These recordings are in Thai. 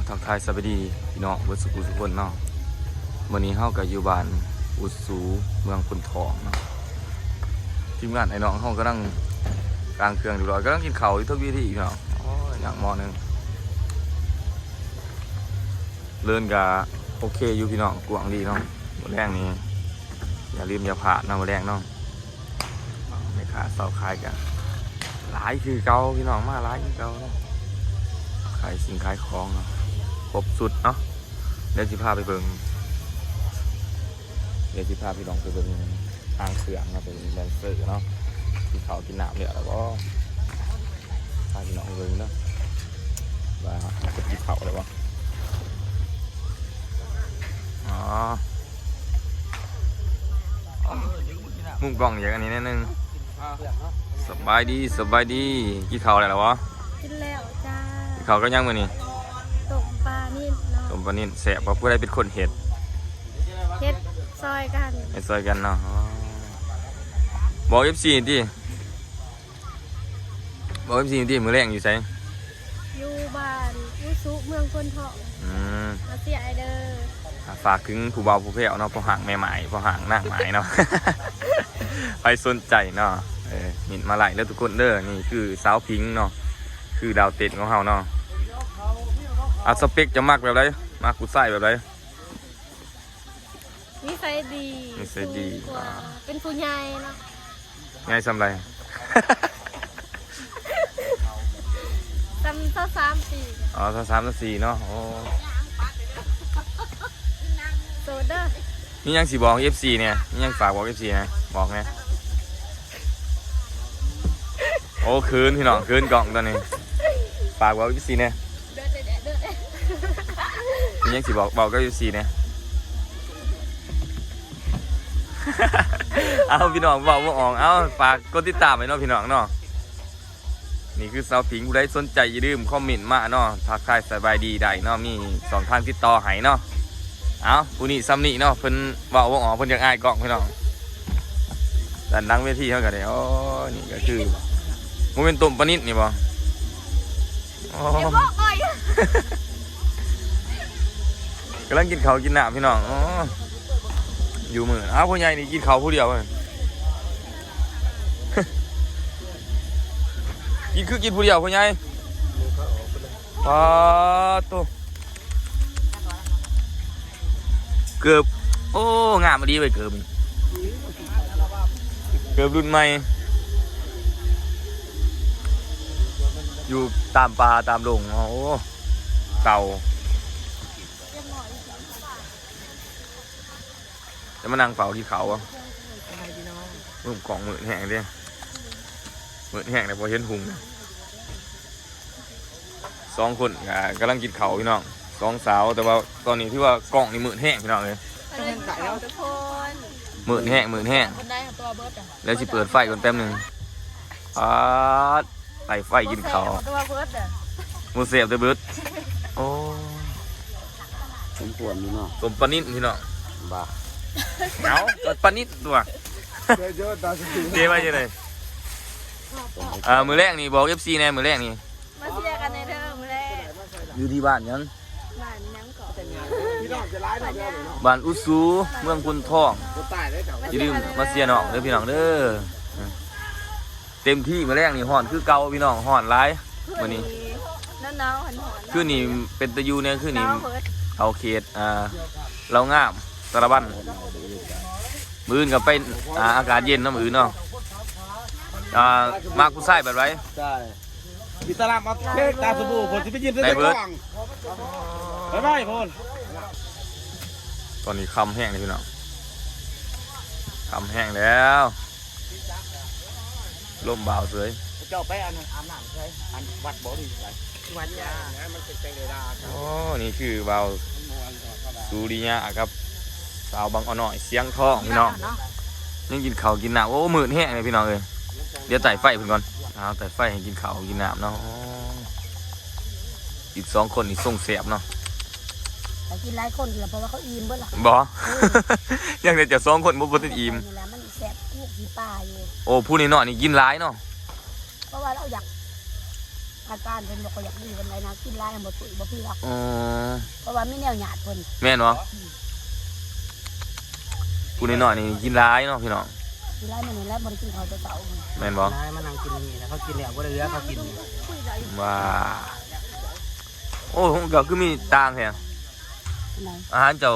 ทักทายสวัสดีพี่น้องวัดสุขุสุขคนเนาะวันนี้เฮากับอยู่บ้านอุดสูเมืองพนทองเนาะทีมงานไอ้น้องเฮากำลังกลางเครื่องอยู่รอยกำลังกินข้าวอยู่ทุกวิธีเนาะโอ้ยอย่างหม้อนึงเลินกะโอเคอยู่พี่น้องกวางดีเนาะวันแรกนี้อย่าลืมอย่าผ่านนะวันแรกเนาะไม่ขาดเสาขายกันหลายคือเก่าพี่น้องมาหลายคือเก่าเนาะขายสิ่งขายของเนาะครบสุดเนาะเดี๋ยวสิพาไปเบิ่งพี่น้องไปเบิ่งทางเครื่องเนาะไปแลนเซอร์เนาะที่เขากินน้ำเนี่ยแล้วก็พาพี่น้องไปเบิ่งเนาะว่าจะกินเขาอะไรวะอ๋อมุมกล้องอย่างอันนี้นิดนึงสบายดีกินเขาอะไรแล้ววะ กินแล้วจ้า กินเขาก็ยังมือนี่ ตกปลานี่เนาะ ต้มปลานิ่นแสบเพราะผู้ใดเป็นคนเห็ด เฮ็ดซอยกัน ให้ซอยกันเนาะอ๋อบอก FC ดิบอก FC ดิมือแรงอยู่ไส อยู่บ้านอุสุเมืองพนทอง อืม มาเสียไอเดอร์ ฝากถึงผู้บ่าวผู้แพ้วเนาะผู้ห่างแม่หมายผู้ห่างนางหมายเนาะ ไปสนใจเนาะมินมาไหลแล้วทุกคนเด้อนี่คือสาวพิงค์เนาะคือดาวเต็ดของเฮาเนาะสเปคจะมักแบบไรมักผู้ชายแบบไร นิสัยดี นิสัยดี สูงกว่าเป็นผู้ใหญ่เนาะ ง่ายสำไร จำซะ3 ปี อ๋อถ้า3-4เนาะโอ้ โซเดอร์ นี่ยังสิบอก FC เนี่ยนี่ยังฝากบอก FC นะบอกไงโอ้คืนพี่น้องคืนกล่องตอนนี้ฝากบอก FC เนี่ย เด้อๆ นี่ยังสิบอกก็ FC เนี่ย เอาพี่น้องบอกว่าออกเอาฝากกดติดตามไว้เนาะพี่น้องเนาะนี่คือสาวผิงผู้ใดสนใจอย่าลืมคอมเมนต์มาเนาะทักทายสบายดีได้เนาะมี2 ทางติดต่อให้เนาะเอาผู้นี้ซ้ำนี่เนาะเพิ่นบอกว่าออกเพิ่นอยากอายกล้องพี่น้องด้านหลังเวทีเท่ากันเลยโอ้นี่ก็คือโมเมนตุ่มปานิดนี่บ่โอ้ ๆเดี๋ยวบอกก่อย กำลังกินข้าวกินน้ำพี่น้องอ๋ออยู่มืออ้าวผู้ใหญ่นี่กินข้าวผู้เดียวเลย กินคือกินผู้เดียวผู้ใหญ่ปาตัวเกือบโอ้งามมาดีไปเกือบรุ่นใหม่อยู่ตามป่าตามดงโอ้เก่าจะมานั่งเฝ้าที่เขาอ่ะมือกล่องมือแห้งดิมือแห้งแต่พอเห็นหุง2 คนกำลังกินเขาพี่น้อง2 สาวแต่ว่าตอนนี้ที่ว่ากล่องนี่มือแห้งพี่น้องเลย ทุกคน มือแห้ง คนได้ตัวเบิร์ดอ่ะ แล้วสิเปิดไฟก่อนแป๊บหนึงไฟกินเขาว ตัวเบิร์ดอ่ะ มูเสียบเตเบิดโอ้ สมควรนี่เนาะ สมปานิดพี่น้อง บ้า เอาก็ปานิดตัวเจ๊ไปยังไงมือแรกนี่บอก FC แน่มือแรกนี่ มาเสียกันในเด้อมื้อแรก อยู่ที่บ้านยัง บ้านยังก่อน บ้านอุซูเมืองพุนทองอย่าลืมมาเสียน้องเด้อพี่น้องเด้อเต็มที่มือแรกนี่ห่อนคือเก่าพี่น้องห่อนร้ายวันนี้ หนาวๆหัน คือนี่เป็นตะยูเนี่ยคือนี่ หนาวเบิร์ด เอาเขตเรางามสารบัญมืออื่นกับไปอากาศเย็นเนาะมืออื่นเนาะมากกูใส่แบบไร ใช่อิสลามเอาเค้กตาสบู่ผมจะไปยินได้กล่องไปไปพน ตอนนี้คำแห้งเลยพี่น้องคำแห้งแล้วลมบ่าวสวย เจ้าไปอันอาบน้ำใช่อันวัดบ่ดีใช่วัดยามันเป็นใจเลยดา โอ้นี่คือบ่าวสูริยะครับสาวบางอ้อน้อยเสียงทองพี่น้องยังกินข้าวกินน้ำโอ้มืดแห้งเลยพี่น้องเลยเดี๋ยวไต่ไฟเพิ่นก่อนเอาไต่ไฟให้กินข้าวกินน้ำเนาะอีก2 คนนี่ส่งเสียบเนาะ ไปกินหลายคนแล้วเพราะว่าเขาอิ่มเบิดล่ะ บ่ ยังได้จะ2 คนบ่ติดอิ่ม นี่แหละมันแซ่บลูกผีป่าอยู่ โอ้ผู้นี้เนาะนี่กินหลายเนาะ เพราะว่าเราอยาก อาการเป็นบอกว่าอยากดีวันไหนนะกินไล่หมดตุ๋ยบ่พี่รัก อ๋อ เพราะว่าไม่แนวหยาดเพิ่น แม่นบ่กูน้อยๆนี่กินร้ายเนาะพี่น้อง กินไล่มันนี่แล้วบ่ได้กินข้าวแต่เช้า แม่นบ่ นายมานั่งกินนี่นะเขากินแล้วบ่ได้เหลือเขากิน ว่าโอ้ผมก็คือมีต่างแท้ ไหน อาหารเจ้า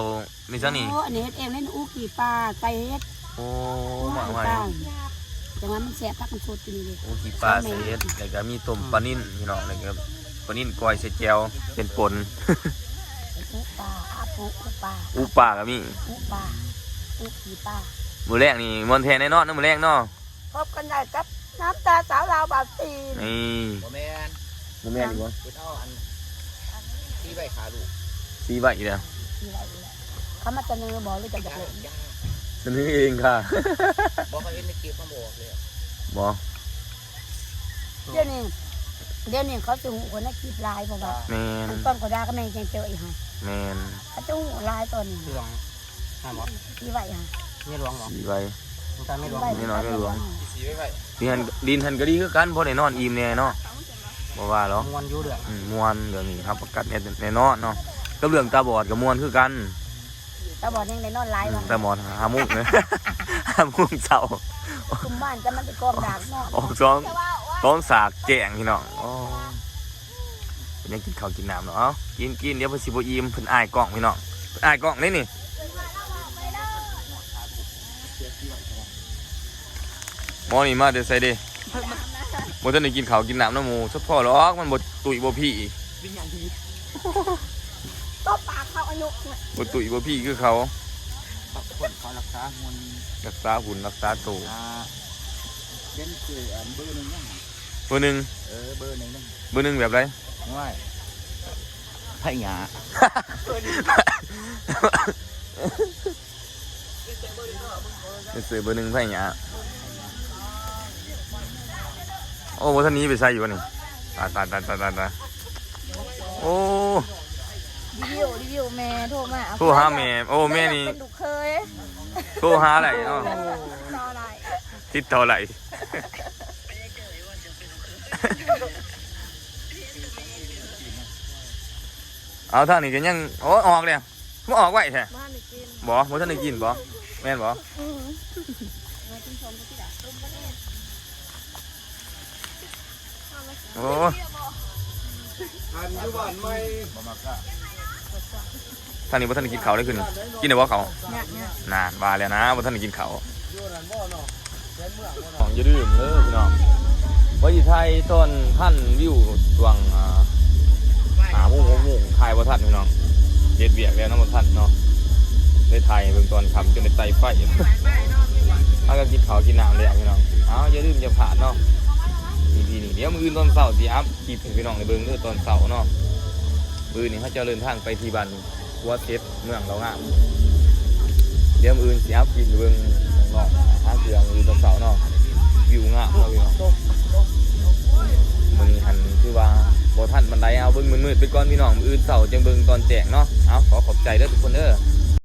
มีซะนี่ โอ้อันนี้เฮ็ดเองเล่นอู้กี่ปลาไก่เฮ็ด โอ้มากมาย จังนั้นมันแซ่บพักมันสดกินเลย โอ้กี่ปลาเสียดแล้วก็มีต้มปลานิ่นพี่น้องแล้วก็ปลานิ่นก้อยใส่แจ่วเป็นป่น อู้ปลาอาปูอู้ปลา อูปลาก็มี อู้ปลาอู้กี่ปลา มื้อแรกนี่มวนแทนแน่นอนนะมื้อแรกเนาะ พบกันได้กับน้ำตาสาวลาวบาตีน นี่ บ่แม่น บ่แม่นอีกบ่ เพิ่นเอาอันที่ใบขาลูก สีใบอีกแล้ว มีอะไรอีกแล้วเขามาเสนอบอกเลยจะอยากเล่น ฉันนึกเองค่ะ บ่เคยเห็นในคลิปเขาบอกเลย บ่ เดี๋ยวนี้เขาจะหูคนนักกีฬาเพราะว่า แม่น ต้นกระดาก็แม่งยังเจออีกฮะ แม่น เขาจะหูลายตอนนี้ หลวงห้ามบ่ ที่ไหวฮะ ไม่หลวงหรอ สีใบ มันตาไม่หลวง ไม่น้อยไม่หลวง สีไว้ไว้ ดินหันก็ดีคือกันเพราะได้นอนอิ่มแน่เนาะบ่ว่าหรอก มวนอยู่เด้อ ม่วนเรื่องนี้ครับประกันแน่นอนเนาะกับเรื่องตาบอดก็ม่วนคือกัน ตาบอดยังได้นอนลายวัน แต่หมอนหามุกเนี่ย หามุกเสา คุมบ้านจะมันจะกองดากนอน ออกสองสากแจงพี่น้องอ๋อเป็นยังกินข้าวกินน้ำเนาะเอ้ากินเดี๋ยวเพิ่นสิบ่อิ่มเพิ่นอายกล้องพี่น้องเพิ่นอายกล้องนี่นี่หมอนี่มาเดี๋ยวใส่เด้บ่ทันได้กินข้าวกินน้ำน้ำหมูสักพอหรอกมันบ่ตุ๋ยบ่พี่ ก็ปากเขาอายุเนี่ย บ่ตุ๋ยบ่พี่คือเขา คนเขารักษามัน รักษาหุ่นรักษาตัว เล่นคืออันเบอร์นึงยัง เบอร์หนึ่ง เบอร์นึง เบอร์หนึ่งแบบไร ง่ายไผ่หยา เสือเบอร์หนึ่งไพ่หยาโอ้โหท่านนี้ไปใส่อยู่วะนี่ตายโอ้ รีวิวแม่โทรมา โทรหาแม่โอ้แม่นี่ เป็นลูกเคย โทรหาอะไรเนาะ รออะไร ติดต่ออะไรเอาท่านนี่กันยังโอ้ออกเลยมันออกไว้แท้ บ้านกิน บ่ท่านได้กินบ่แม่นบ่โอ้ อันยุบันไม่บ่มักละ ท่านนี้บ่ท่านได้กินข้าวได้ขึ้นกินได้บ่เขา เนี่ย นานมาแล้วนะบ่ท่านได้กินข้าวของอย่าลืมเด้อพี่น้องว่าอยู่ไทยต้นท่านวิวช่วง5 โมง 6 โมงถ่ายบ่ทันพี่น้องเฮ็ดเวียกแล้วเนาะบ่ทันเนาะได้ถ่ายเบิ่งตอนค่ำจนได้ไต่ไฟถ้าก็กินข้าวกินน้ำแล้วพี่น้องเอาอย่าลืมอย่าพลาดเนาะ EP นี้เดี๋ยวมื้ออื่นตอนเช้าสิอัพคลิปให้พี่น้องได้เบิ่งเด้อตอนเช้าเนาะมื้อนี้เขาจะเดินทางไปที่บ้านวัวเทปเมืองเรางามเดี๋ยวมื้ออื่นสิอัพคลิปให้เบิ่งน้องๆหาเสือมื้อตอนเช้าเนาะวิวงามเนาะพี่น้องมื้อนี้หันคือว่าบ่ทันบันไดเอาเบิ่งมืดๆไปก่อนพี่น้องมื้ออื่นเช้าจังเบิ่งตอนแจ้งเนาะเอาขอขอบใจเด้อทุกคนเด้อ